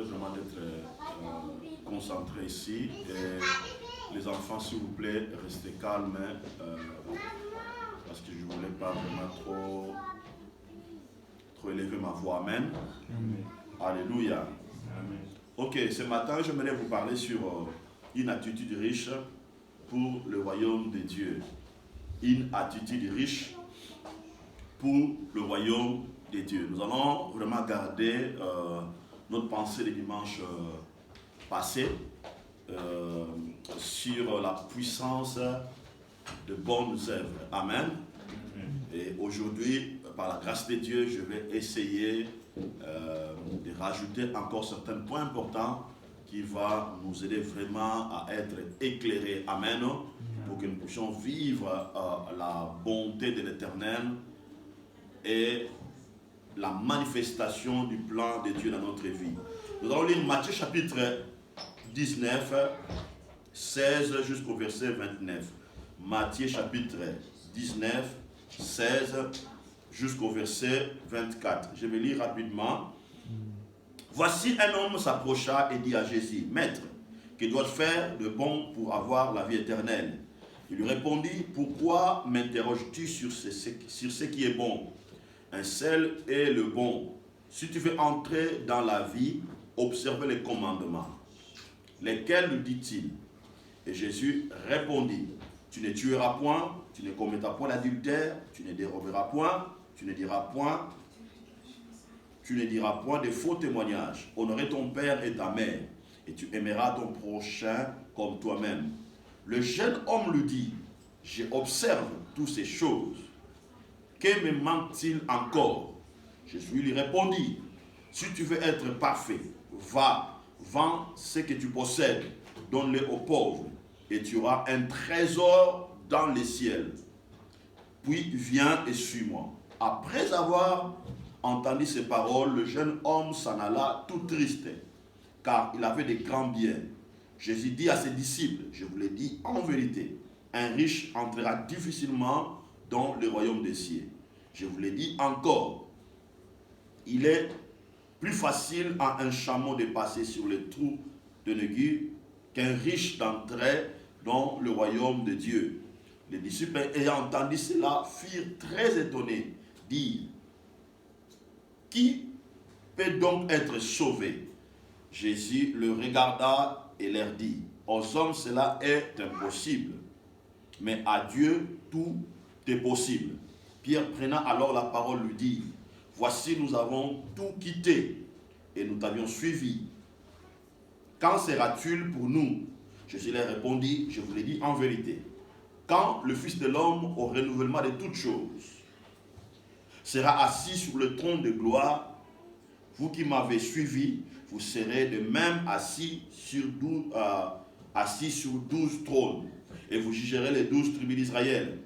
vraiment d'être concentrés ici. Et les enfants, s'il vous plaît, restez calmes. Parce que je ne voulais pas vraiment trop élever ma voix. Amen. Amen. Alléluia. Amen. Ok, ce matin, j'aimerais vous parler sur une attitude riche pour le royaume de Dieu. Une attitude riche pour le royaume de Dieu. Nous allons vraiment garder notre pensée le dimanche passé sur la puissance de bonnes œuvres. Amen. Et aujourd'hui, par la grâce de Dieu, je vais essayer de rajouter encore certains points importants qui vont nous aider vraiment à être éclairés. Amen. Pour que nous puissions vivre la bonté de l'Éternel et la manifestation du plan de Dieu dans notre vie. Nous allons lire Matthieu chapitre 19, 16 jusqu'au verset 29. Matthieu chapitre 19, 16 jusqu'au verset 24. Je vais lire rapidement. Voici un homme s'approcha et dit à Jésus, Maître, que dois-je faire de bon pour avoir la vie éternelle? Il lui répondit, pourquoi m'interroges-tu sur ce qui est bon? Un seul est le bon. Si tu veux entrer dans la vie, observe les commandements. Lesquels lui dit-il? Et Jésus répondit, tu ne tueras point, tu ne commettras point l'adultère, tu ne déroberas point, tu ne diras point de faux témoignages. Honorer ton père et ta mère, et tu aimeras ton prochain comme toi-même. Le jeune homme lui dit, j'observe toutes ces choses. Que me manque-t-il encore? Jésus lui répondit, si tu veux être parfait, va, vends ce que tu possèdes, donne-le aux pauvres, et tu auras un trésor dans les ciels. Puis viens et suis-moi. Après avoir entendu ces paroles, le jeune homme s'en alla tout triste, car il avait de grands biens. Jésus dit à ses disciples, je vous l'ai dit en vérité, un riche entrera difficilement dans le royaume des cieux. Je vous l'ai dit encore, il est plus facile à un chameau de passer sur les trous d'une aiguille qu'un riche d'entrer dans le royaume de Dieu. Les disciples ayant entendu cela firent très étonnés, dirent, qui peut donc être sauvé? Jésus le regarda et leur dit, aux hommes cela est impossible, mais à Dieu tout est possible. Pierre prenant alors la parole lui dit, voici nous avons tout quitté et nous t'avions suivi. Quand sera-t-il pour nous? Jésus leur répondit, je vous l'ai dit en vérité, quand le Fils de l'homme au renouvellement de toutes choses sera assis sur le trône de gloire, vous qui m'avez suivi, vous serez de même assis sur 12 trônes, et vous jugerez les 12 tribus d'Israël.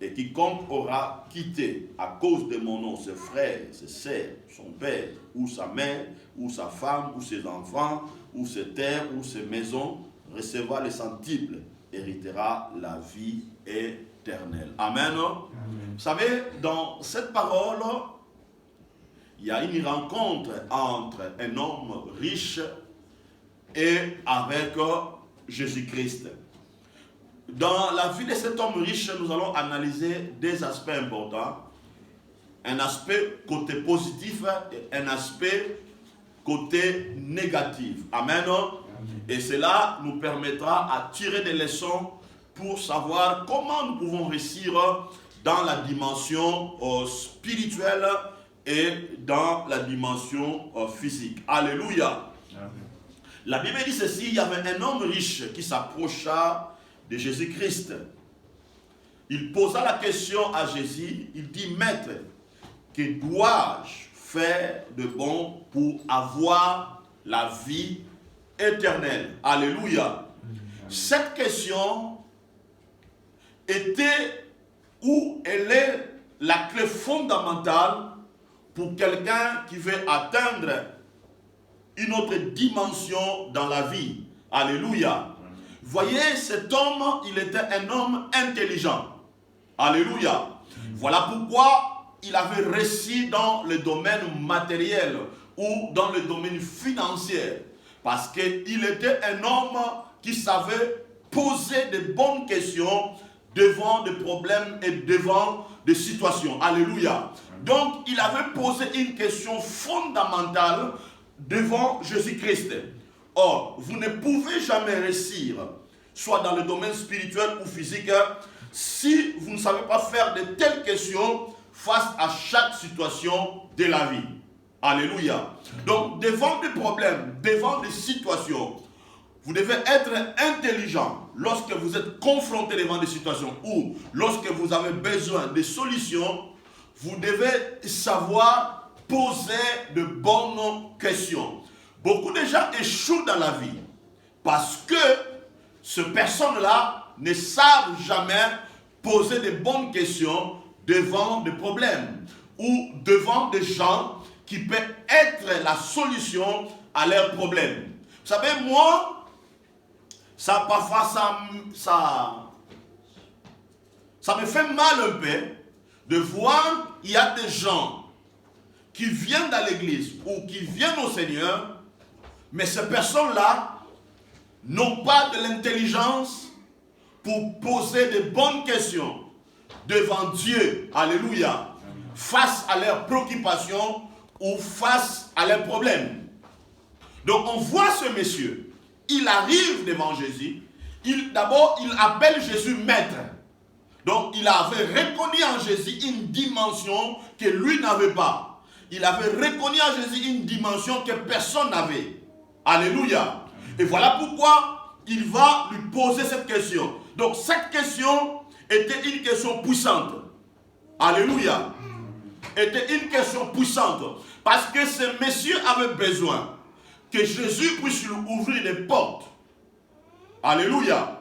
Et quiconque aura quitté à cause de mon nom ses frères, ses sœurs, son père, ou sa mère, ou sa femme, ou ses enfants, ou ses terres, ou ses maisons, recevra le centuple, héritera la vie éternelle. Amen. Amen. Vous savez, dans cette parole, il y a une rencontre entre un homme riche et avec Jésus-Christ. Dans la vie de cet homme riche, nous allons analyser des aspects importants. Un aspect côté positif et un aspect côté négatif. Amen. Et cela nous permettra à tirer des leçons pour savoir comment nous pouvons réussir dans la dimension spirituelle et dans la dimension physique. Alléluia. Amen. La Bible dit ceci, il y avait un homme riche qui s'approcha de Jésus-Christ. Il posa la question à Jésus, il dit, Maître, que dois-je faire de bon pour avoir la vie éternelle? Alléluia. Cette question était où elle est la clé fondamentale pour quelqu'un qui veut atteindre une autre dimension dans la vie. Alléluia. Voyez, cet homme, il était un homme intelligent. Alléluia. Voilà pourquoi il avait réussi dans le domaine matériel ou dans le domaine financier. Parce qu'il était un homme qui savait poser de bonnes questions devant des problèmes et devant des situations. Alléluia. Donc, il avait posé une question fondamentale devant Jésus-Christ. Or, vous ne pouvez jamais réussir, soit dans le domaine spirituel ou physique, si vous ne savez pas faire de telles questions face à chaque situation de la vie. Alléluia. Donc, devant des problèmes, devant des situations, vous devez être intelligent lorsque vous êtes confronté devant des situations ou lorsque vous avez besoin de solutions. Vous devez savoir poser de bonnes questions. Beaucoup de gens échouent dans la vie parce que ces personnes-là ne savent jamais poser de bonnes questions devant des problèmes ou devant des gens qui peuvent être la solution à leurs problèmes. Vous savez, moi, ça parfois ça me fait mal un peu de voir il y a des gens qui viennent dans l'église ou qui viennent au Seigneur, mais ces personnes-là n'ont pas de l'intelligence pour poser de bonnes questions devant Dieu, alléluia, face à leurs préoccupations ou face à leurs problèmes. Donc on voit ce monsieur, il arrive devant Jésus, d'abord il appelle Jésus maître. Donc il avait reconnu en Jésus une dimension que lui n'avait pas. Il avait reconnu en Jésus une dimension que personne n'avait. Alléluia. Et voilà pourquoi il va lui poser cette question. Donc cette question était une question puissante. Alléluia. Était une question puissante. Parce que ce monsieur avait besoin que Jésus puisse lui ouvrir des portes. Alléluia.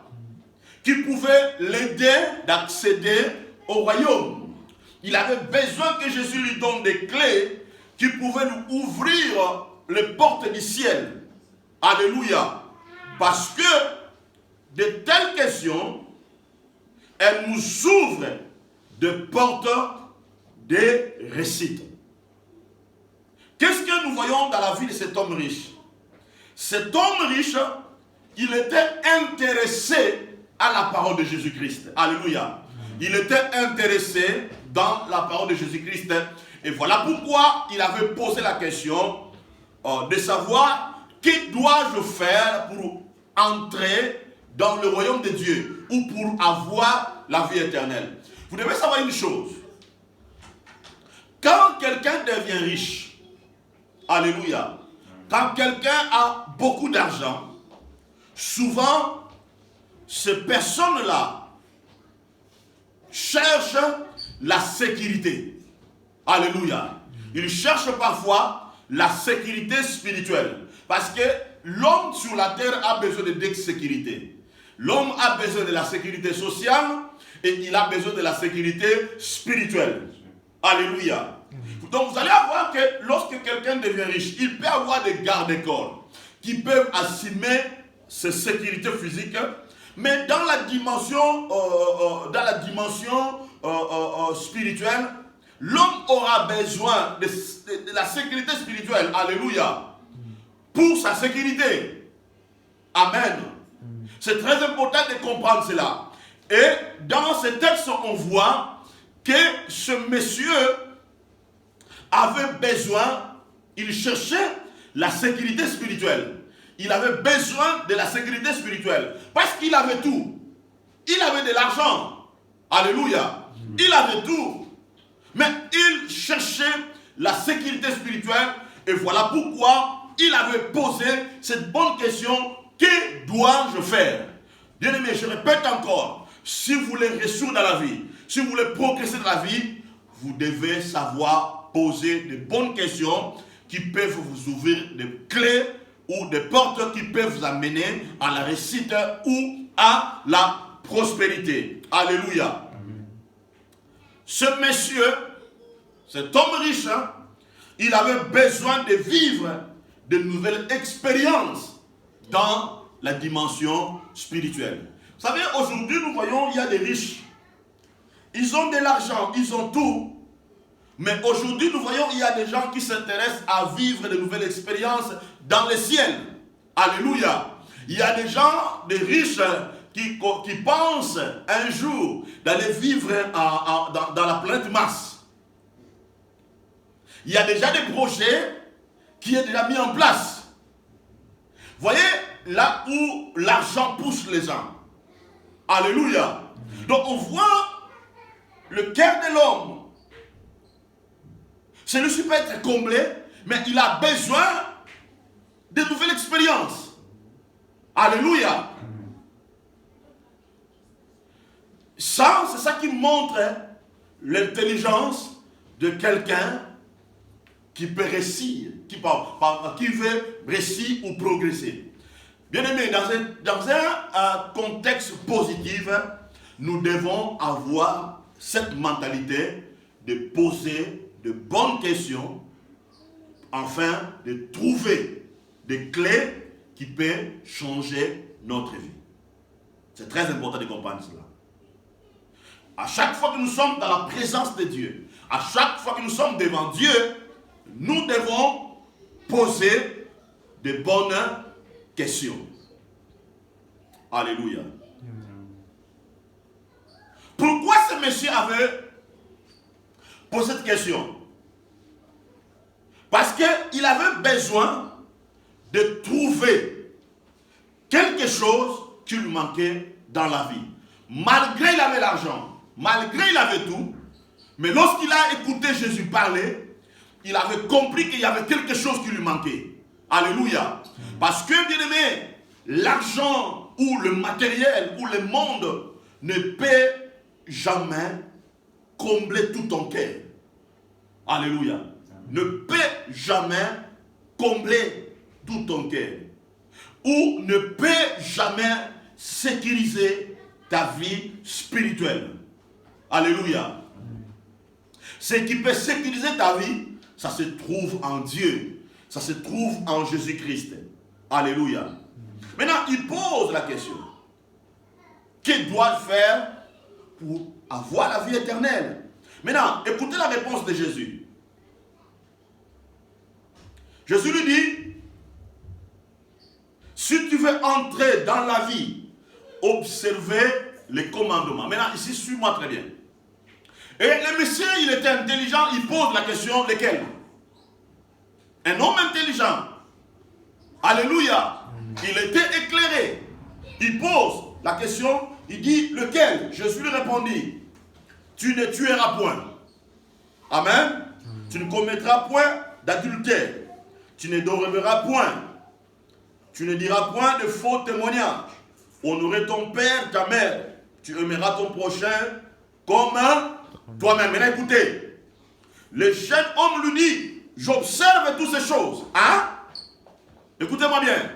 Qui pouvait l'aider d'accéder au royaume. Il avait besoin que Jésus lui donne des clés qui pouvaient lui ouvrir les portes du ciel. Alléluia. Parce que de telles questions, elles nous ouvrent des portes de réussite. Qu'est-ce que nous voyons dans la vie de cet homme riche? Cet homme riche, il était intéressé à la parole de Jésus-Christ. Alléluia. Il était intéressé dans la parole de Jésus-Christ. Et voilà pourquoi il avait posé la question de savoir que dois-je faire pour entrer dans le royaume de Dieu ou pour avoir la vie éternelle. Vous devez savoir une chose. Quand quelqu'un devient riche, alléluia, quand quelqu'un a beaucoup d'argent, souvent, ces personnes-là cherchent la sécurité. Alléluia. Ils cherchent parfois la sécurité spirituelle. Parce que l'homme sur la terre a besoin de sécurité. L'homme a besoin de la sécurité sociale et il a besoin de la sécurité spirituelle. Alléluia. Donc vous allez voir que lorsque quelqu'un devient riche, il peut avoir des gardes-corps qui peuvent assumer ses sécurités physiques. Mais dans la dimension, spirituelle, l'homme aura besoin de la sécurité spirituelle. Alléluia. Pour sa sécurité. Amen. C'est très important de comprendre cela. Et dans ce texte, on voit que ce monsieur avait besoin, il cherchait la sécurité spirituelle. Il avait besoin de la sécurité spirituelle. Parce qu'il avait tout. Il avait de l'argent. Alléluia. Il avait tout. Mais il cherchait la sécurité spirituelle. Et voilà pourquoi il avait posé cette bonne question. Que dois-je faire? Bien aimé, je répète encore. Si vous voulez réussir dans la vie, si vous voulez progresser dans la vie, vous devez savoir poser de bonnes questions qui peuvent vous ouvrir des clés ou des portes qui peuvent vous amener à la réussite ou à la prospérité. Alléluia. Amen. Ce monsieur, cet homme riche, il avait besoin de vivre de nouvelles expériences dans la dimension spirituelle. Vous savez, aujourd'hui, nous voyons, il y a des riches. Ils ont de l'argent, ils ont tout. Mais aujourd'hui, nous voyons qu'il y a des gens qui s'intéressent à vivre de nouvelles expériences dans le ciel. Alléluia. Il y a des gens, des riches, qui pensent un jour d'aller vivre dans la planète Mars. Il y a déjà des projets qui sont déjà mis en place. Voyez, là où l'argent pousse les gens. Alléluia. Donc on voit le cœur de l'homme. Celui-ci peut être comblé, mais il a besoin de nouvelles expériences. Alléluia. Ça, c'est ça qui montre l'intelligence de quelqu'un qui peut réussir, qui veut réussir ou progresser. Bien aimé, dans un contexte positif, nous devons avoir cette mentalité de poser de bonnes questions afin de trouver des clés qui peuvent changer notre vie. C'est très important de comprendre cela. À chaque fois que nous sommes dans la présence de Dieu, à chaque fois que nous sommes devant Dieu, nous devons poser de bonnes questions. Alléluia. Pourquoi ce monsieur avait posé cette question? Parce qu'il avait besoin de trouver quelque chose qui lui manquait dans la vie. Malgré il avait l'argent, malgré il avait tout, mais lorsqu'il a écouté Jésus parler, il avait compris qu'il y avait quelque chose qui lui manquait. Alléluia. Parce que, bien aimé, l'argent ou le matériel ou le monde ne peut jamais combler tout ton cœur. Alléluia. Ne peut jamais combler tout ton cœur. Ou ne peut jamais sécuriser ta vie spirituelle. Alléluia. Ce qui peut sécuriser ta vie, ça se trouve en Dieu. Ça se trouve en Jésus-Christ. Alléluia. Maintenant, il pose la question. Que dois-je faire pour avoir la vie éternelle? Maintenant, écoutez la réponse de Jésus. Jésus lui dit, si tu veux entrer dans la vie, observez les commandements. Maintenant, ici, suis-moi très bien. Et le monsieur, il était intelligent, il pose la question, lesquels? Un homme intelligent. Alléluia. Il était éclairé. Il pose la question, il dit, lequel? Jésus lui répondit, tu ne tueras point. Amen. Tu ne commettras point d'adultère. Tu ne dormiras point. Tu ne diras point de faux témoignages. Honorer ton père, ta mère. Tu aimeras ton prochain comme toi-même. Maintenant écoutez. Le jeune homme lui dit, j'observe toutes ces choses. Hein? Écoutez-moi bien.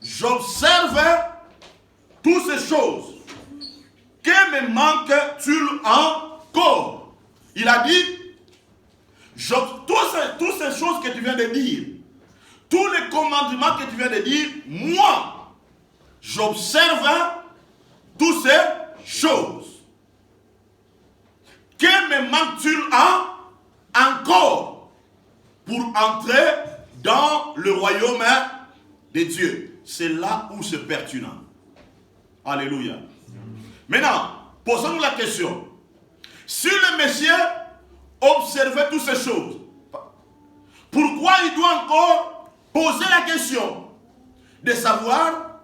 J'observe toutes ces choses. Que me manque-t-il encore? Il a dit, toutes ces choses que tu viens de dire, tous les commandements que tu viens de dire, moi, j'observe toutes ces choses. Que me manque-t-il encore pour entrer dans le royaume de Dieu? C'est là où c'est pertinent. Alléluia. Maintenant, posons-nous la question. Si le Messie observait toutes ces choses, pourquoi il doit encore poser la question de savoir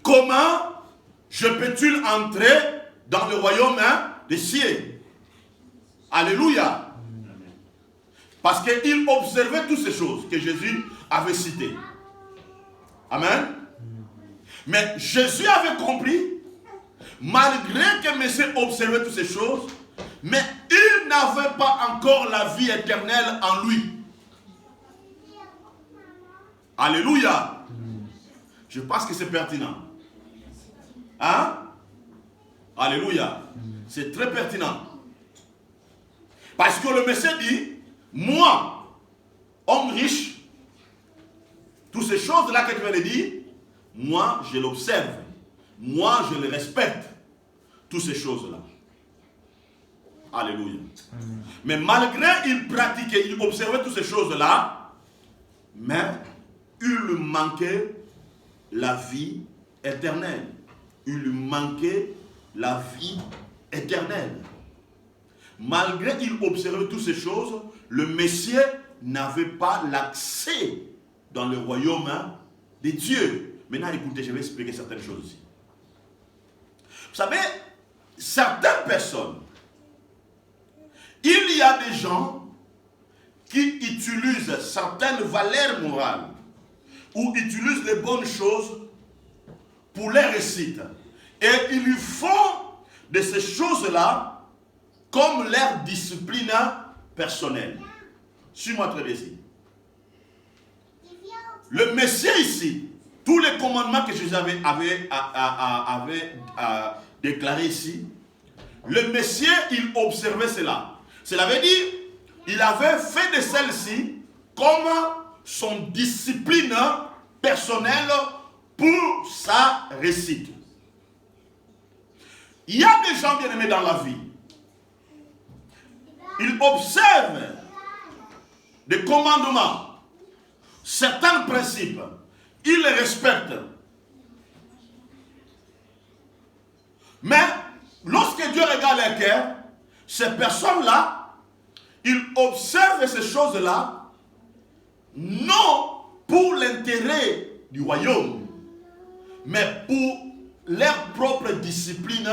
comment je peux-tu entrer dans le royaume des cieux? Alléluia. Parce qu'il observait toutes ces choses que Jésus avait citées. Amen. Mais Jésus avait compris, malgré que Monsieur observait toutes ces choses, mais il n'avait pas encore la vie éternelle en lui. Alléluia. Je pense que c'est pertinent. Hein? Alléluia. C'est très pertinent. Parce que le Messie dit, moi, homme riche, toutes ces choses-là que tu viens de dire, moi, je l'observe. Moi, je les respecte. Toutes ces choses-là. Alléluia. Mais malgré il pratiquait, il observait toutes ces choses-là, mais il lui manquait la vie éternelle. Il lui manquait la vie éternelle. Malgré il observait toutes ces choses, le Messie n'avait pas l'accès dans le royaume de Dieu. Maintenant, écoutez, je vais expliquer certaines choses ici. Vous savez, certaines personnes, il y a des gens qui utilisent certaines valeurs morales ou utilisent les bonnes choses pour les réussite. Et ils font de ces choses-là comme leur discipline personnelle. Suis-moi très bien ici. Le Messie ici, tous les commandements que Jésus avait déclarés ici, le Messie, il observait cela. Cela veut dire, il avait fait de celle-ci comme son discipline personnelle pour sa réussite. Il y a des gens bien aimés dans la vie. Ils observent des commandements, certains principes, ils les respectent. Mais lorsque Dieu regarde les cœurs, ces personnes-là, ils observent ces choses-là, non pour l'intérêt du royaume, mais pour leur propre discipline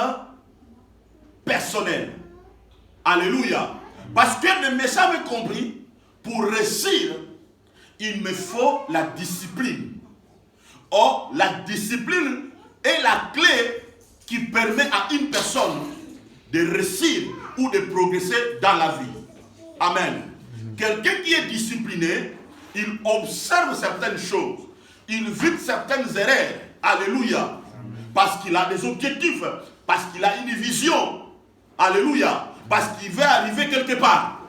personnelle. Alléluia. Parce que le Messie avait compris, pour réussir, il me faut la discipline. Or, la discipline est la clé qui permet à une personne de réussir ou de progresser dans la vie. Amen. Quelqu'un qui est discipliné, il observe certaines choses, il évite certaines erreurs. Alléluia. Parce qu'il a des objectifs, parce qu'il a une vision. Alléluia. Parce qu'il veut arriver quelque part.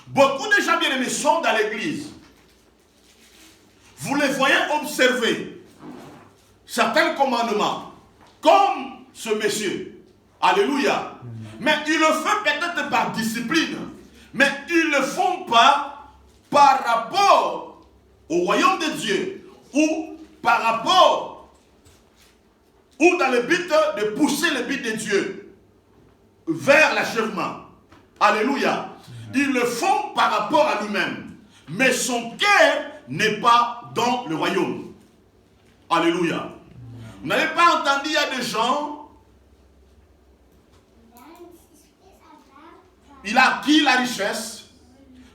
Beaucoup de gens bien-aimés sont dans l'église. Vous les voyez observer certains commandements, comme ce monsieur. Alléluia. Mais ils le font peut-être par discipline. Mais ils ne le font pas par rapport au royaume de Dieu. Ou par rapport, ou dans le but de pousser le but de Dieu vers l'achèvement. Alléluia. Ils le font par rapport à lui-même. Mais son cœur n'est pas dans le royaume. Alléluia. Vous n'avez pas entendu, il y a des gens, il a acquis la richesse,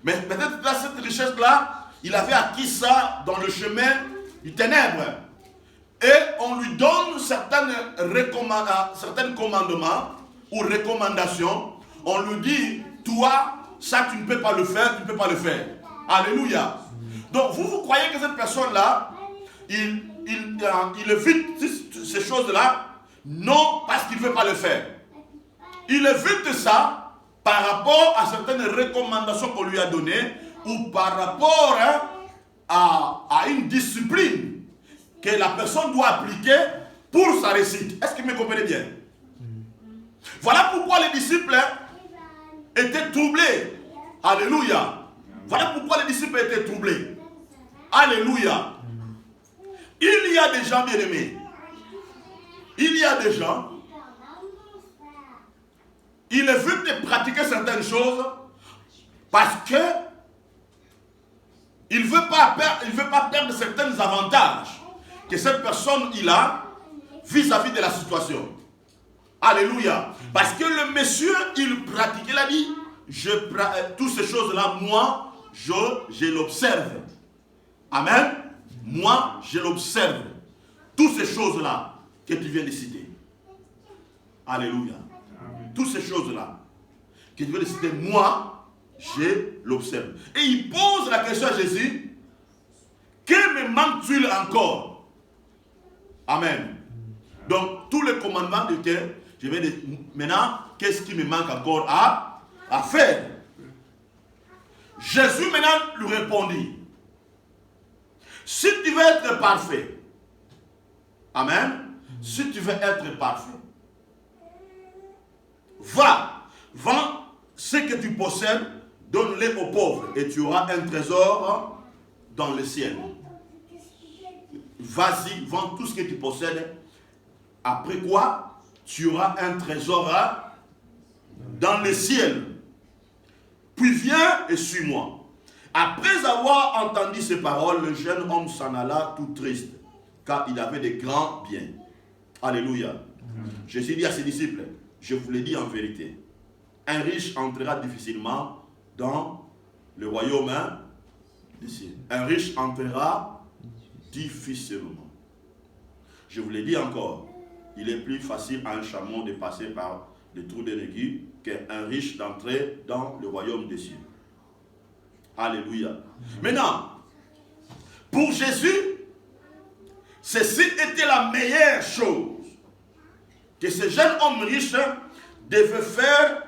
mais peut-être dans cette richesse-là, il avait acquis ça dans le chemin du ténèbre. Et on lui donne certains commandements ou recommandations. On lui dit, toi, ça tu ne peux pas le faire, tu ne peux pas le faire. Alléluia. Donc vous croyez que cette personne-là, il évite ces choses-là, non parce qu'il ne veut pas le faire. Il évite ça par rapport à certaines recommandations qu'on lui a données ou par rapport à une discipline que la personne doit appliquer pour sa réussite. Est-ce que vous me comprenez bien? Voilà pourquoi les disciples étaient troublés. Alléluia. Voilà pourquoi les disciples étaient troublés. Alléluia. Il y a des gens bien-aimés. Il y a des gens. Il évitent de pratiquer certaines choses parce que il ne veut pas perdre certains avantages que cette personne il a vis-à-vis de la situation. Alléluia. Parce que le monsieur, il pratique, il a dit, toutes ces choses-là, moi, je l'observe. Amen. Moi, je l'observe. Toutes ces choses-là que tu viens de citer. Alléluia. Toutes ces choses-là que tu viens de citer, moi, je l'observe. Et il pose la question à Jésus, que me manque-t-il encore? Amen. Donc, tous les commandements de Dieu, je vais dire, maintenant, qu'est-ce qui me manque encore à faire? Jésus maintenant lui répondit, si tu veux être parfait, amen, si tu veux être parfait, va, vends ce que tu possèdes, donne-les aux pauvres et tu auras un trésor dans le ciel. Vas-y, vends tout ce que tu possèdes. Après quoi, tu auras un trésor dans le ciel. Puis viens et suis-moi. Après avoir entendu ces paroles, le jeune homme s'en alla tout triste, car il avait de grands biens. Alléluia. Jésus dit à ses disciples, je vous l'ai dit en vérité, un riche entrera difficilement dans le royaume des cieux. Un riche entrera difficilement. Je vous l'ai dit encore, il est plus facile à un chameau de passer par le trou de l'aiguille qu'un riche d'entrer dans le royaume des cieux. Alléluia. Maintenant, pour Jésus, ceci était la meilleure chose que ce jeune homme riche devait faire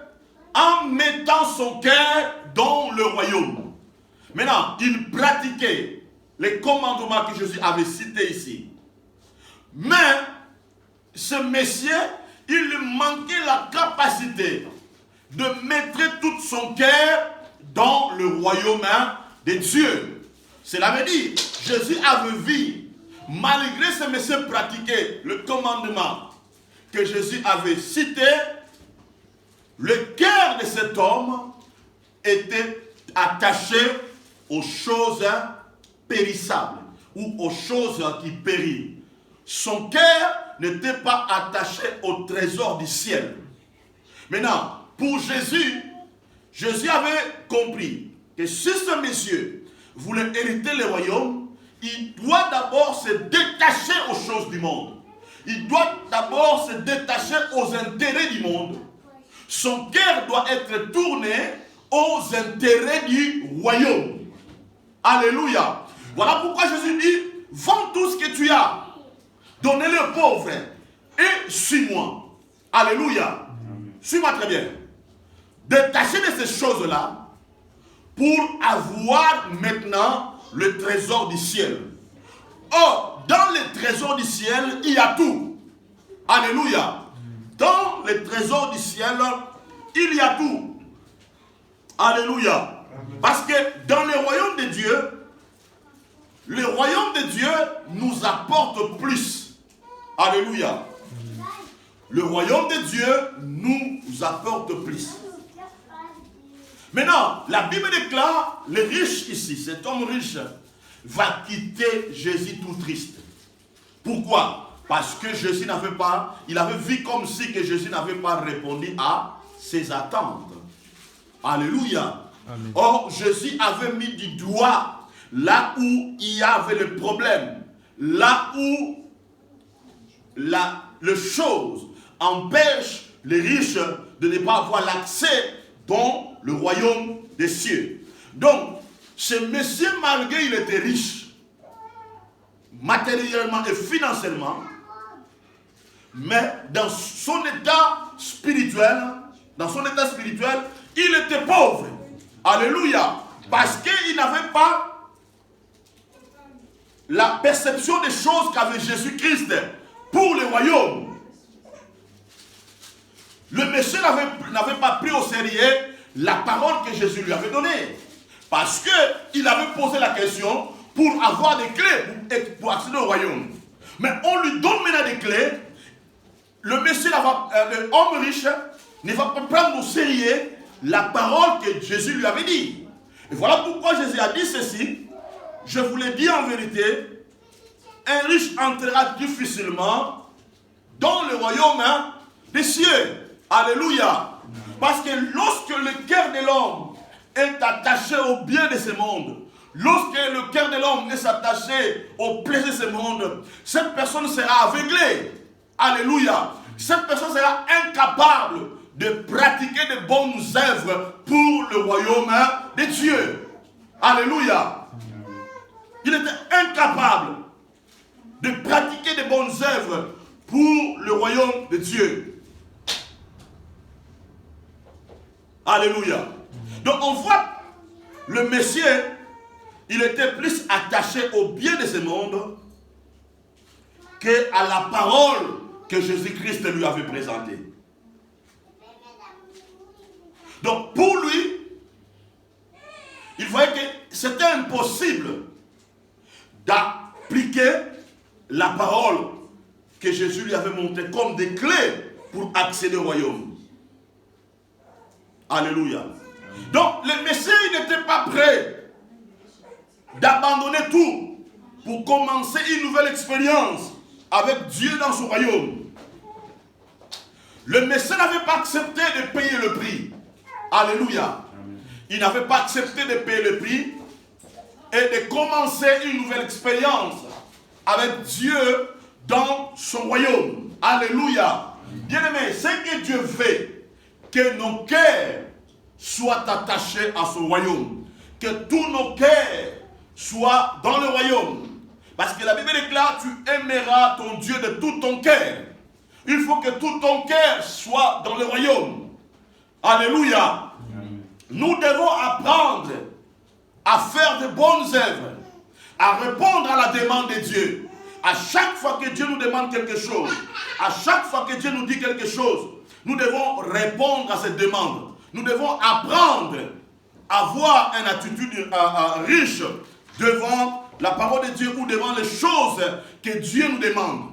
en mettant son cœur dans le royaume. Maintenant, il pratiquait les commandements que Jésus avait cités ici. Mais, ce monsieur, il lui manquait la capacité de mettre tout son cœur dans le royaume de Dieu. Cela veut dire, Jésus avait vu, malgré ce monsieur pratiquer le commandement que Jésus avait cité, le cœur de cet homme était attaché aux choses périssables ou aux choses qui périssent. Son cœur n'était pas attaché au trésor du ciel. Maintenant, pour Jésus, Jésus avait compris que si ce monsieur voulait hériter le royaume, il doit d'abord se détacher aux choses du monde. Il doit d'abord se détacher aux intérêts du monde. Son cœur doit être tourné aux intérêts du royaume. Alléluia. Voilà pourquoi Jésus dit, vends tout ce que tu as, donnez-le aux pauvres et suis-moi. Alléluia. Suis-moi très bien. Détacher de ces choses-là pour avoir maintenant le trésor du ciel. Or, dans le trésor du ciel, il y a tout. Alléluia. Dans le trésor du ciel, il y a tout. Alléluia. Parce que dans le royaume de Dieu nous apporte plus. Alléluia. Le royaume de Dieu nous apporte plus. Maintenant, la Bible déclare, le riche ici, cet homme riche, va quitter Jésus tout triste. Pourquoi? Parce que Jésus n'avait pas, il avait vu comme si que Jésus n'avait pas répondu à ses attentes. Alléluia. Amen. Or, Jésus avait mis du doigt là où il y avait le problème, là où le chose empêche les riches de ne pas avoir l'accès dans le royaume des cieux. Donc, ce monsieur, malgré qu'il était riche, matériellement et financièrement, mais dans son état spirituel, il était pauvre. Alléluia. Parce qu'il n'avait pas la perception des choses qu'avait Jésus-Christ pour le royaume. Le monsieur n'avait pas pris au sérieux la parole que Jésus lui avait donnée. Parce qu'il avait posé la question pour avoir des clés pour accéder au royaume. Mais on lui donne maintenant des clés. Le monsieur, l'homme riche, ne va pas prendre au sérieux la parole que Jésus lui avait dit. Et voilà pourquoi Jésus a dit ceci. Je vous l'ai dit en vérité, un riche entrera difficilement dans le royaume des cieux. Alléluia. Parce que lorsque le cœur de l'homme est attaché au bien de ce monde, lorsque le cœur de l'homme est attaché au plaisir de ce monde, cette personne sera aveuglée. Alléluia. Cette personne sera incapable de pratiquer de bonnes œuvres pour le royaume de Dieu. Alléluia. Il était incapable de pratiquer de bonnes œuvres pour le royaume de Dieu. Alléluia. Donc on voit le Messie, il était plus attaché au bien de ce monde qu'à la parole que Jésus-Christ lui avait présentée. Donc pour lui, il voyait que c'était impossible d'appliquer la parole que Jésus lui avait montrée comme des clés pour accéder au royaume. Alléluia. Donc le Messie n'était pas prêt d'abandonner tout pour commencer une nouvelle expérience avec Dieu dans son royaume. Le Messie n'avait pas accepté de payer le prix. Alléluia. Il n'avait pas accepté de payer le prix et de commencer une nouvelle expérience avec Dieu dans son royaume. Alléluia. Bien-aimé, c'est que Dieu veut que nos cœurs soient attachés à son royaume. Que tous nos cœurs soient dans le royaume. Parce que la Bible déclare, tu aimeras ton Dieu de tout ton cœur. Il faut que tout ton cœur soit dans le royaume. Alléluia. Nous devons apprendre à faire de bonnes œuvres, à répondre à la demande de Dieu. À chaque fois que Dieu nous demande quelque chose, à chaque fois que Dieu nous dit quelque chose, nous devons répondre à cette demande. Nous devons apprendre à avoir une attitude riche devant la parole de Dieu ou devant les choses que Dieu nous demande.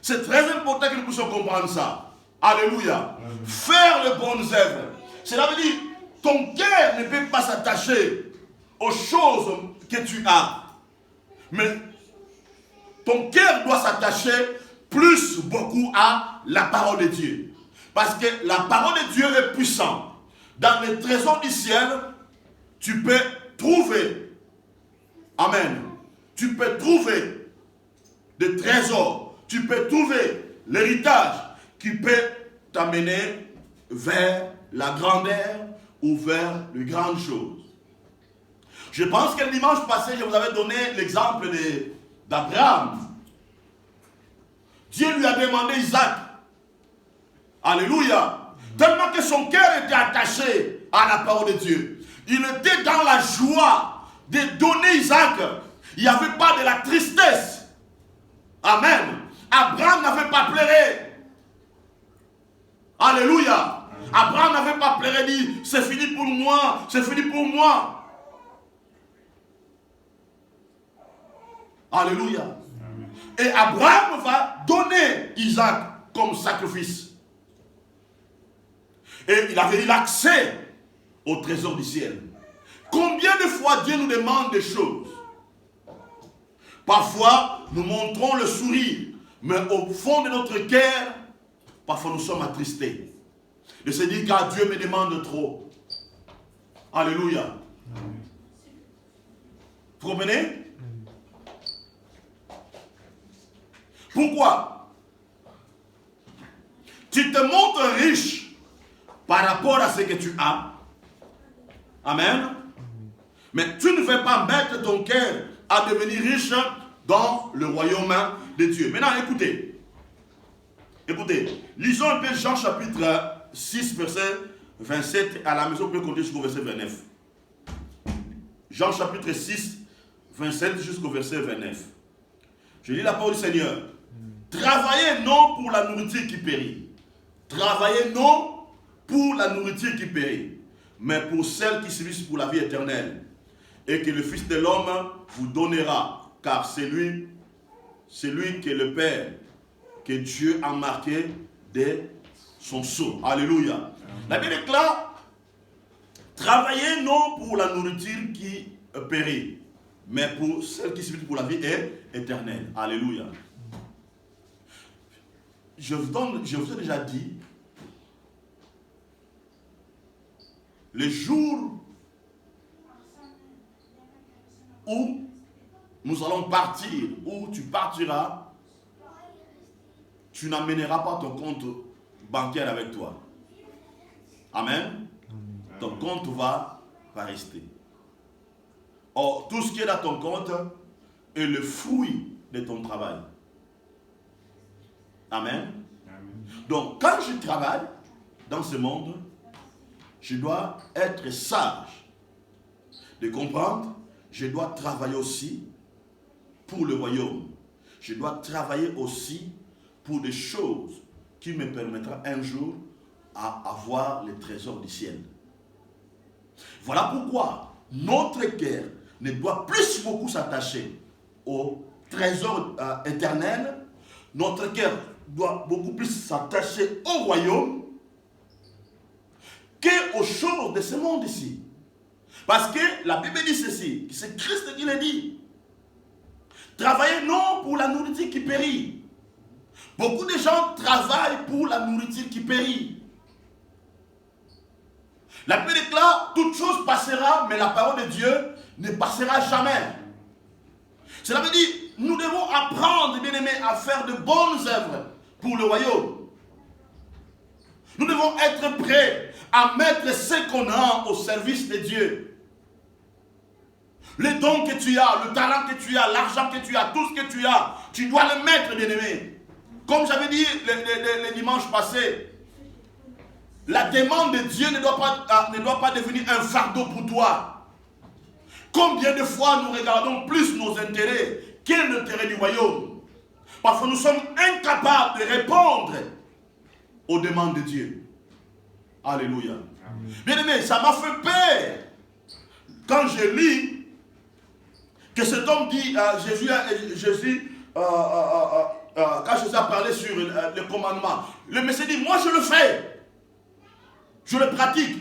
C'est très important que nous puissions comprendre ça. Alléluia. Faire les bonnes œuvres. Cela veut dire, ton cœur ne peut pas s'attacher aux choses que tu as. Mais ton cœur doit s'attacher beaucoup à la parole de Dieu. Parce que la parole de Dieu est puissante. Dans les trésors du ciel, tu peux trouver, amen, tu peux trouver des trésors, tu peux trouver l'héritage qui peut t'amener vers la grandeur ou vers les grandes choses. Je pense que le dimanche passé, je vous avais donné l'exemple d'Abraham. Dieu lui a demandé Isaac. Alléluia. Tellement que son cœur était attaché à la parole de Dieu. Il était dans la joie de donner Isaac. Il n'y avait pas de la tristesse. Amen. Abraham n'avait pas pleuré. Alléluia. Abraham n'avait pas pleuré, dit, c'est fini pour moi, c'est fini pour moi. Alléluia. Amen. Et Abraham va donner Isaac comme sacrifice. Et il avait eu l'accès au trésor du ciel. Combien de fois Dieu nous demande des choses? Parfois, nous montrons le sourire, mais au fond de notre cœur, parfois nous sommes attristés. De se dire que Dieu me demande trop. Alléluia. Vous comprenez? Pourquoi? Tu te montres riche par rapport à ce que tu as. Amen. Mais tu ne veux pas mettre ton cœur à devenir riche dans le royaume de Dieu. Maintenant, écoutez. Écoutez. Lisons un peu Jean chapitre 6, verset 27. À la maison, vous pouvez compter jusqu'au verset 29. Jean chapitre 6, 27 jusqu'au verset 29. Je lis la parole du Seigneur. Travaillez non pour la nourriture qui périt. Travaillez non pour la nourriture qui périt, mais pour celle qui subsiste pour la vie éternelle, et que le Fils de l'homme vous donnera, car c'est lui que le Père, que Dieu a marqué de son sceau. Alléluia. La Bible déclare, travaillez non pour la nourriture qui périt, mais pour celle qui subsiste pour la vie éternelle. Alléluia. Je vous ai déjà dit, le jour où nous allons partir, où tu partiras, tu n'amèneras pas ton compte bancaire avec toi. Amen. Ton compte va rester. Or, tout ce qui est dans ton compte est le fruit de ton travail. Amen. Donc, quand je travaille dans ce monde, je dois être sage de comprendre, je dois travailler aussi pour le royaume. Je dois travailler aussi pour des choses qui me permettront un jour à avoir les trésors du ciel. Voilà pourquoi notre cœur ne doit plus beaucoup s'attacher au trésor éternel. Notre cœur doit beaucoup plus s'attacher au royaume qu'aux choses de ce monde ici. Parce que la Bible dit ceci, c'est Christ qui le dit. Travaillez non pour la nourriture qui périt. Beaucoup de gens travaillent pour la nourriture qui périt. La Bible déclare, toute chose passera, mais la parole de Dieu ne passera jamais. Cela veut dire, nous devons apprendre, bien aimés, à faire de bonnes œuvres pour le royaume. Nous devons être prêts à mettre ce qu'on a au service de Dieu. Les dons que tu as, le talent que tu as, l'argent que tu as, tout ce que tu as, tu dois le mettre, bien aimé. Comme j'avais dit le dimanche passé, la demande de Dieu ne doit pas devenir un fardeau pour toi. Combien de fois nous regardons plus nos intérêts que l'intérêt du royaume? Parfois nous sommes incapables de répondre aux demandes de Dieu. Alléluia. Bien aimé, ça m'a fait peur quand je lis que cet homme dit, quand Jésus a parlé sur le commandement, le Messie dit, moi je le fais, je le pratique.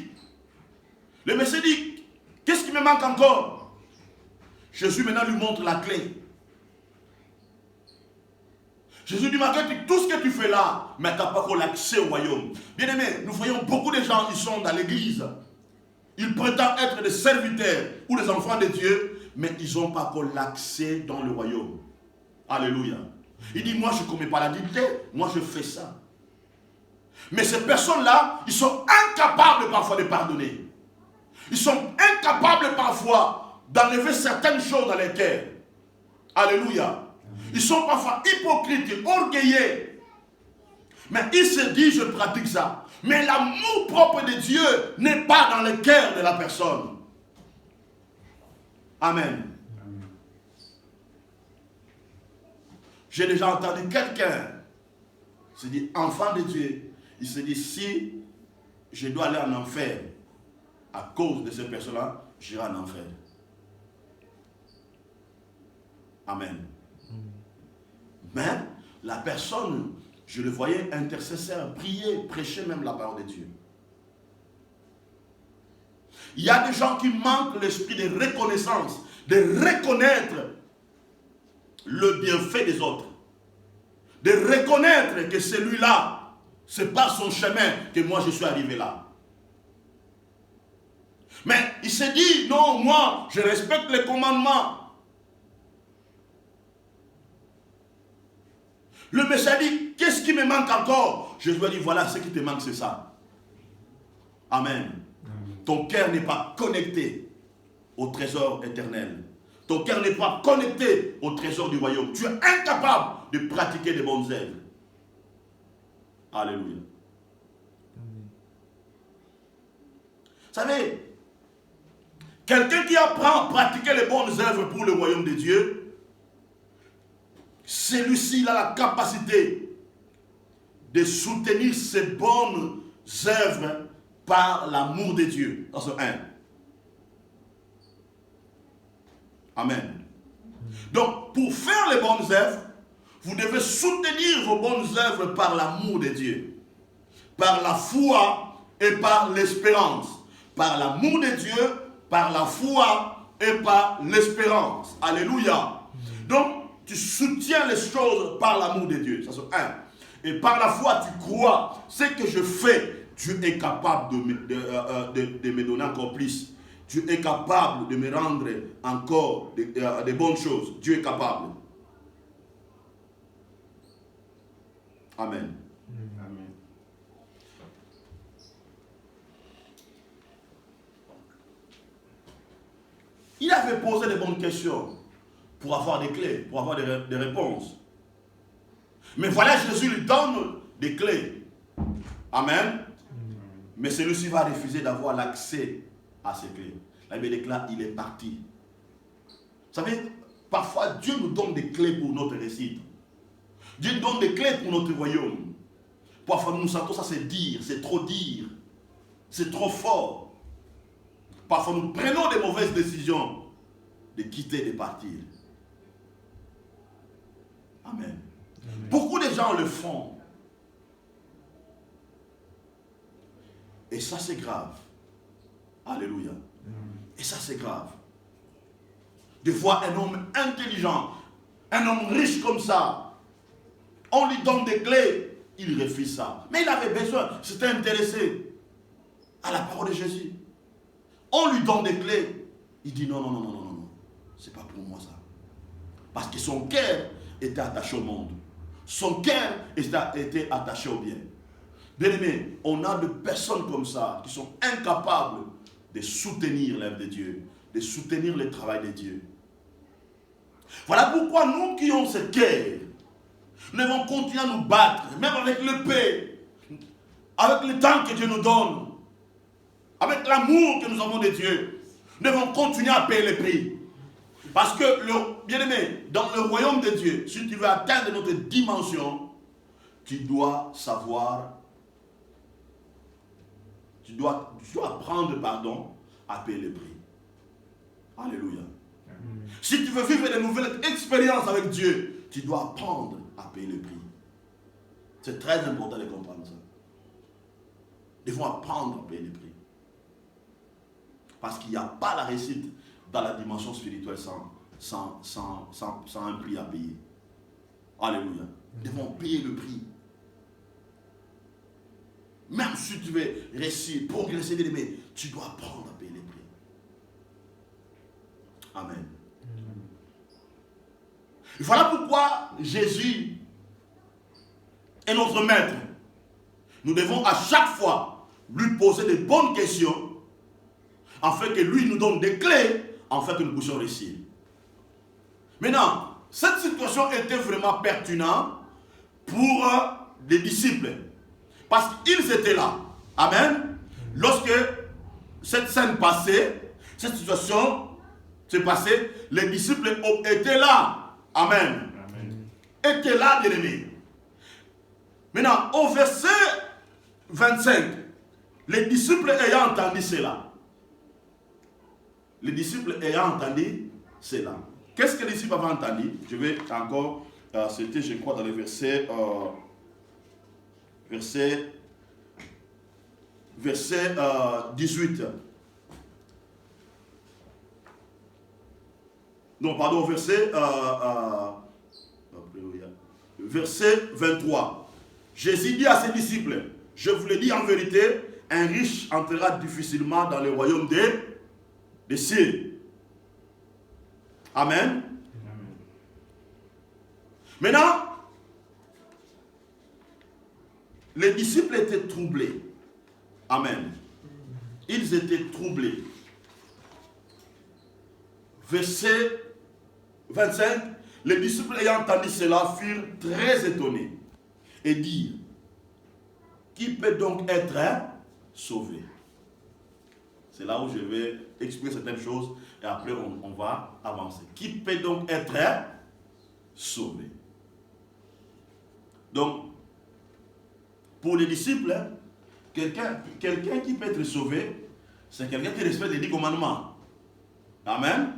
Le Messie dit, qu'est-ce qui me manque encore? Jésus maintenant lui montre la clé. Jésus dit, malgré tout ce que tu fais là, mais tu n'as pas encore l'accès au royaume. Bien aimé, nous voyons beaucoup de gens, ils sont dans l'église. Ils prétendent être des serviteurs ou des enfants de Dieu, mais ils n'ont pas encore l'accès dans le royaume. Alléluia. Il dit, moi je ne commets pas la dignité, moi je fais ça. Mais ces personnes-là, ils sont incapables parfois de pardonner. Ils sont incapables parfois d'enlever certaines choses dans les cœurs. Alléluia. Ils sont parfois hypocrites, orgueilleux. Mais ils se disent, je pratique ça. Mais l'amour propre de Dieu n'est pas dans le cœur de la personne. Amen. J'ai déjà entendu quelqu'un se dire, enfant de Dieu, il se dit, si je dois aller en enfer à cause de ces personnes-là, j'irai en enfer. Amen. Mais la personne, je le voyais intercesseur, prier, prêcher même la parole de Dieu. Il y a des gens qui manquent l'esprit de reconnaissance, de reconnaître le bienfait des autres. De reconnaître que celui-là, c'est par son chemin que moi je suis arrivé là. Mais il s'est dit, non, moi, je respecte les commandements. Le Messie a dit, qu'est-ce qui me manque encore? Je lui ai dit, voilà, ce qui te manque, c'est ça. Amen. Ton cœur n'est pas connecté au trésor éternel. Ton cœur n'est pas connecté au trésor du royaume. Tu es incapable de pratiquer de bonnes œuvres. Alléluia. Vous savez, quelqu'un qui apprend à pratiquer les bonnes œuvres pour le royaume de Dieu, celui-ci il a la capacité de soutenir ces bonnes œuvres par l'amour de Dieu. Dans ce 1. Amen. Donc, pour faire les bonnes œuvres, vous devez soutenir vos bonnes œuvres par l'amour de Dieu, par la foi et par l'espérance. Par l'amour de Dieu, par la foi et par l'espérance. Alléluia. Donc, tu soutiens les choses par l'amour de Dieu. Ça c'est 1. Et par la foi, tu crois. Ce que je fais, Dieu est capable de me donner encore plus. Dieu est capable de me rendre encore de bonnes choses. Dieu est capable. Amen. Amen. Il avait posé des bonnes questions pour avoir des clés, pour avoir des réponses. Mais voilà, Jésus lui donne des clés. Amen. Mais celui-ci va refuser d'avoir l'accès à ces clés. La Bible déclare, il est parti. Vous savez, parfois Dieu nous donne des clés pour notre réussite. Dieu nous donne des clés pour notre royaume. Parfois nous sentons ça, c'est dire, c'est trop fort. Parfois nous prenons des mauvaises décisions de quitter, de partir. Amen. Amen. Beaucoup de gens le font. Et ça c'est grave. Alléluia. Et ça c'est grave. De voir un homme intelligent, un homme riche comme ça, on lui donne des clés, il refuse ça. Mais il avait besoin, s'était intéressé à la parole de Jésus. On lui donne des clés, il dit non, c'est pas pour moi ça. Parce que son cœur était attaché au monde. Son cœur était attaché au bien. Bien aimé, on a de personnes comme ça qui sont incapables de soutenir l'œuvre de Dieu, de soutenir le travail de Dieu. Voilà pourquoi nous qui avons ce cœur, nous devons continuer à nous battre, même avec l'épée, avec le temps que Dieu nous donne, avec l'amour que nous avons de Dieu. Nous devons continuer à payer le prix. Parce que, bien aimé, dans le royaume de Dieu, si tu veux atteindre notre dimension, tu dois savoir, tu dois apprendre, à payer le prix. Alléluia. Si tu veux vivre de nouvelles expériences avec Dieu, tu dois apprendre à payer le prix. C'est très important de comprendre ça. Ils vont apprendre à payer le prix. Parce qu'il n'y a pas la réussite dans la dimension spirituelle sans un prix à payer. Alléluia. Ils vont payer le prix. Même si tu veux réussir, progresser, mais tu dois apprendre à payer le prix. Amen. Voilà pourquoi Jésus est notre maître. Nous devons à chaque fois lui poser des bonnes questions afin que lui nous donne des clés afin que nous puissions réussir. Maintenant, cette situation était vraiment pertinente pour les disciples. Parce qu'ils étaient là. Amen. Lorsque cette scène passait, cette situation s'est passée, les disciples étaient là. Amen. Amen. Étaient là, bien-aimés. Maintenant, au verset 25, les disciples ayant entendu cela. Les disciples ayant entendu cela. Qu'est-ce que les disciples avaient entendu? Je vais encore, c'était je crois dans le verset 18. Non, pardon, verset 23. Jésus dit à ses disciples, je vous le dis en vérité, un riche entrera difficilement dans le royaume des cieux. Amen. Maintenant, les disciples étaient troublés. Amen. Ils étaient troublés. Verset 25, les disciples ayant entendu cela furent très étonnés et dirent, qui peut donc être sauvé? C'est là où je vais expliquer certaines choses et après on va avancer. Qui peut donc être sauvé? Donc, pour les disciples, quelqu'un qui peut être sauvé, c'est quelqu'un qui respecte les 10 commandements. Amen.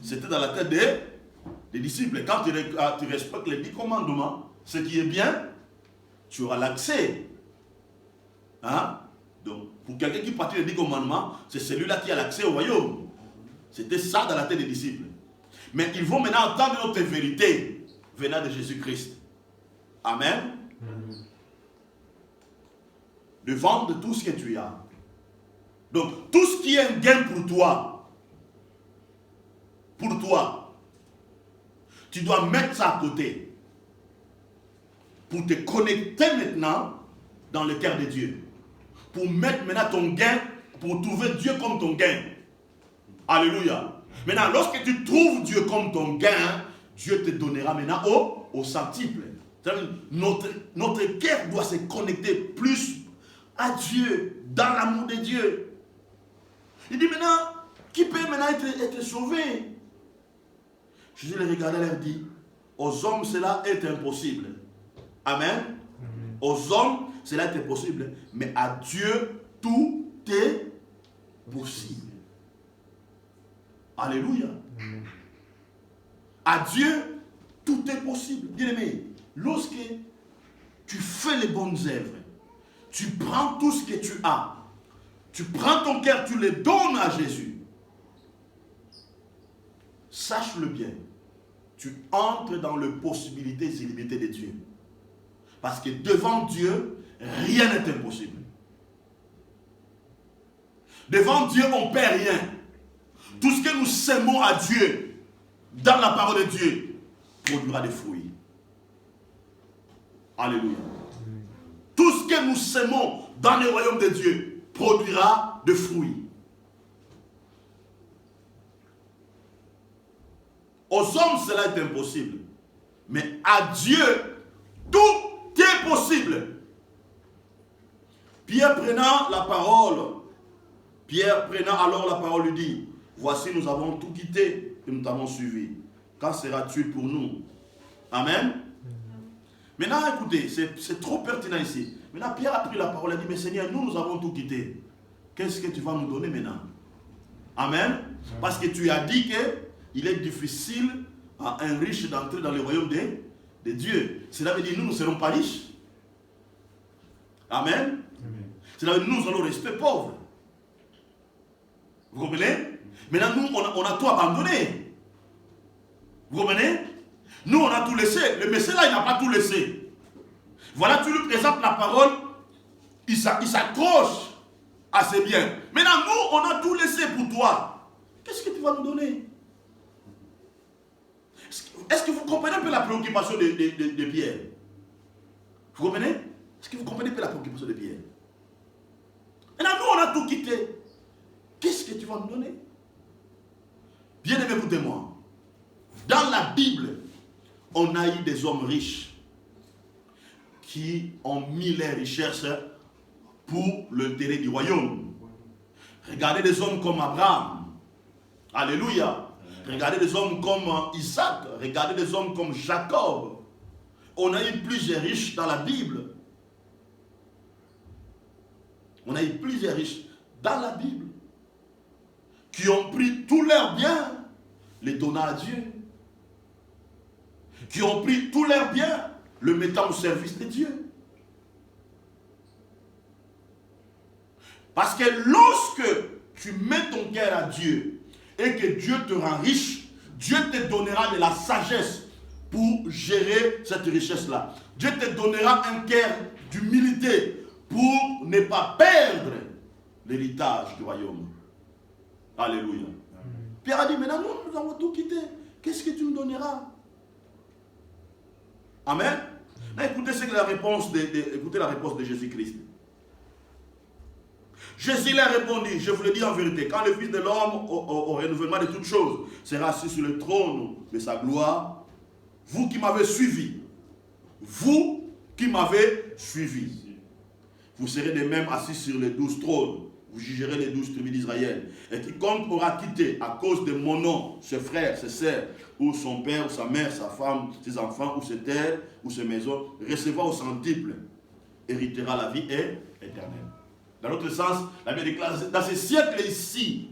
C'était dans la tête des disciples. Quand tu respectes les 10 commandements, ce qui est bien, tu auras l'accès. Hein? Donc, pour quelqu'un qui pratique les 10 commandements, c'est celui-là qui a l'accès au royaume. C'était ça dans la tête des disciples. Mais ils vont maintenant entendre notre vérité venant de Jésus-Christ. Amen. De vendre tout ce que tu as. Donc, tout ce qui est un gain pour toi, tu dois mettre ça à côté pour te connecter maintenant dans le cœur de Dieu. Pour mettre maintenant ton gain, pour trouver Dieu comme ton gain. Alléluia. Maintenant, lorsque tu trouves Dieu comme ton gain, Dieu te donnera maintenant au centuple. Notre cœur doit se connecter plus à Dieu, dans l'amour de Dieu. Il dit maintenant, qui peut maintenant être sauvé? Jésus les regardait et leur dit, aux hommes cela est impossible. Amen. Aux hommes cela est impossible. Mais à Dieu, tout est possible. Alléluia. À Dieu, tout est possible. Bien-aimé, lorsque tu fais les bonnes œuvres, tu prends tout ce que tu as, tu prends ton cœur, tu le donnes à Jésus. Sache-le bien, tu entres dans les possibilités illimitées de Dieu. Parce que devant Dieu, rien n'est impossible. Devant Dieu, on ne perd rien. Tout ce que nous sèmons à Dieu, dans la parole de Dieu, produira des fruits. Alléluia. Tout ce que nous sèmons dans le royaume de Dieu produira des fruits. Aux hommes, cela est impossible. Mais à Dieu, tout est possible. Pierre prenant la parole, alors la parole lui dit, voici nous avons tout quitté et nous t'avons suivi. Quand seras-tu pour nous? Amen. Maintenant, écoutez, c'est trop pertinent ici. Maintenant, Pierre a pris la parole et a dit, mais Seigneur, nous avons tout quitté. Qu'est-ce que tu vas nous donner maintenant? Amen. Parce que tu as dit qu'il est difficile à un riche d'entrer dans le royaume de Dieu. Cela veut dire que nous ne serons pas riches. Amen. Cela veut dire que nous allons rester pauvres. Vous comprenez? Maintenant, nous, on a tout abandonné. Vous comprenez? Nous, on a tout laissé. Le Messie, là, il n'a pas tout laissé. Voilà, tu lui présentes la parole, il s'accroche à ses biens. Maintenant, nous, on a tout laissé pour toi. Qu'est-ce que tu vas nous donner? Est-ce que vous comprenez un peu la préoccupation de Pierre? Vous comprenez? Est-ce que vous comprenez un peu la préoccupation de Pierre? Maintenant, nous, on a tout quitté. Qu'est-ce que tu vas nous donner? Bien aimé, écoutez-moi. Dans la Bible, on a eu des hommes riches qui ont mis leurs richesses pour l'intérêt du royaume. Regardez des hommes comme Abraham. Alléluia. Regardez des hommes comme Isaac. Regardez des hommes comme Jacob. On a eu plusieurs riches dans la Bible. On a eu plusieurs riches dans la Bible qui ont pris tous leurs biens, les donnant à Dieu. Qui ont pris tous leurs biens, le mettant au service de Dieu. Parce que lorsque tu mets ton cœur à Dieu et que Dieu te rend riche, Dieu te donnera de la sagesse pour gérer cette richesse-là. Dieu te donnera un cœur d'humilité pour ne pas perdre l'héritage du royaume. Alléluia. Pierre a dit, maintenant nous avons tout quitté. Qu'est-ce que tu nous donneras? Amen. Là, écoutez, la réponse de Jésus-Christ. Jésus leur répondit, je vous le dis en vérité, quand le Fils de l'homme, au renouvellement de toutes choses, sera assis sur le trône de sa gloire, vous qui m'avez suivi, vous serez de même assis sur les 12 trônes. Vous jugerez les 12 tribus d'Israël. Et quiconque aura quitté à cause de mon nom, ses frères, ses sœurs, ou son père, ou sa mère, sa femme, ses enfants, ou ses terres, ou ses maisons, recevra au centuple, héritera la vie éternelle. Dans l'autre sens, la Bible déclare, dans ce siècle ici,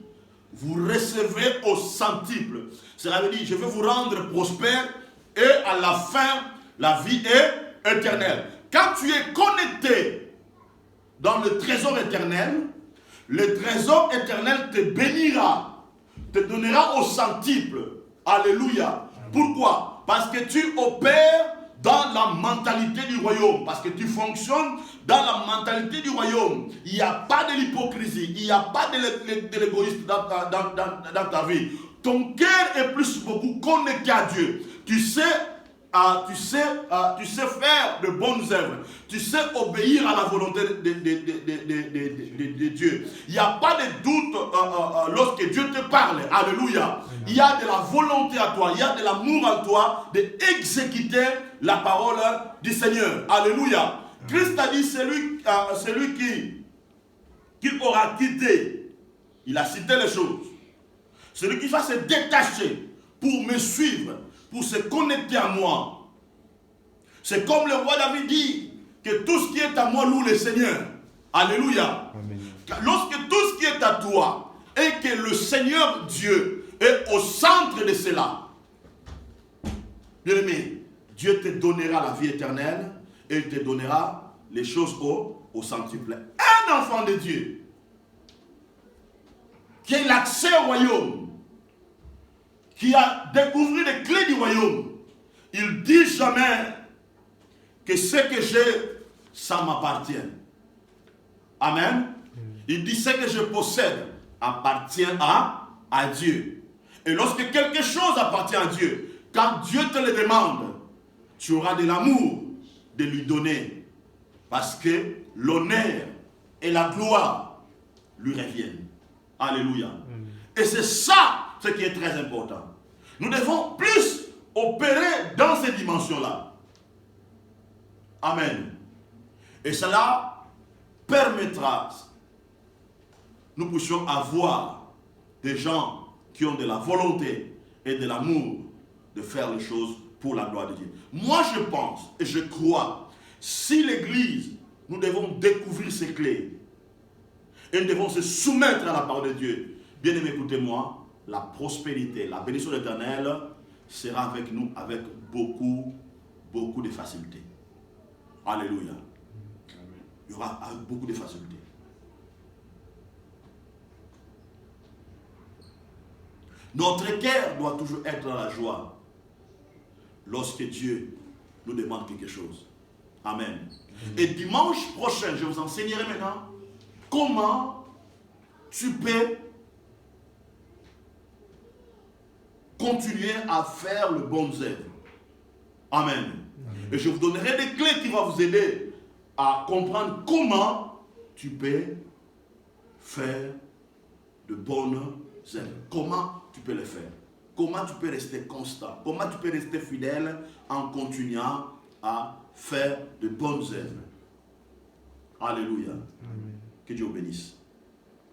vous recevrez au centuple. Cela veut dire, je vais vous rendre prospère, et à la fin, la vie est éternelle. Quand tu es connecté dans le trésor éternel, le trésor éternel te bénira, te donnera au centuple. Alléluia. Pourquoi? Parce que tu opères dans la mentalité du royaume. Parce que tu fonctionnes dans la mentalité du royaume. Il n'y a pas de l'hypocrisie. Il n'y a pas de l'égoïsme dans ta vie. Ton cœur est plus beaucoup connecté à Dieu. Tu sais faire de bonnes œuvres. Tu sais obéir à la volonté de Dieu. Il n'y a pas de doute lorsque Dieu te parle. Alléluia. Il y a de la volonté à toi. Il y a de l'amour à toi d'exécuter la parole du Seigneur. Alléluia. Christ a dit, celui qui aura quitté, il a cité les choses. Celui qui va se détacher pour me suivre, pour se connecter à moi. C'est comme le roi David dit, que tout ce qui est à moi loue le Seigneur. Alléluia. Amen. Lorsque tout ce qui est à toi et que le Seigneur Dieu est au centre de cela, bien aimé, Dieu te donnera la vie éternelle et il te donnera les choses au centuple. Un enfant de Dieu qui a l'accès au royaume, qui a découvert les clés du royaume, il dit jamais que ce que j'ai, ça m'appartient. Amen. Il dit ce que je possède appartient à Dieu. Et lorsque quelque chose appartient à Dieu, quand Dieu te le demande, tu auras de l'amour de lui donner. Parce que l'honneur et la gloire lui reviennent. Alléluia. Et c'est ça ce qui est très important. Nous devons plus opérer dans ces dimensions-là. Amen. Et cela permettra, nous puissions avoir des gens qui ont de la volonté et de l'amour de faire les choses pour la gloire de Dieu. Moi, je pense et je crois, si l'Église, nous devons découvrir ces clés et nous devons se soumettre à la parole de Dieu. Bien aimé, écoutez-moi, la prospérité, la bénédiction éternelle sera avec nous avec beaucoup de facilité. Alléluia. Il y aura avec beaucoup de facilité. Notre cœur doit toujours être dans la joie lorsque Dieu nous demande quelque chose. Amen. Et dimanche prochain, je vous enseignerai maintenant comment tu peux continuer à faire le bon œuvre. Amen. Et je vous donnerai des clés qui vont vous aider à comprendre comment tu peux faire de bonnes œuvres. Comment tu peux le faire. Comment tu peux rester constant. Comment tu peux rester fidèle en continuant à faire de bonnes œuvres. Alléluia. Amen. Que Dieu vous bénisse.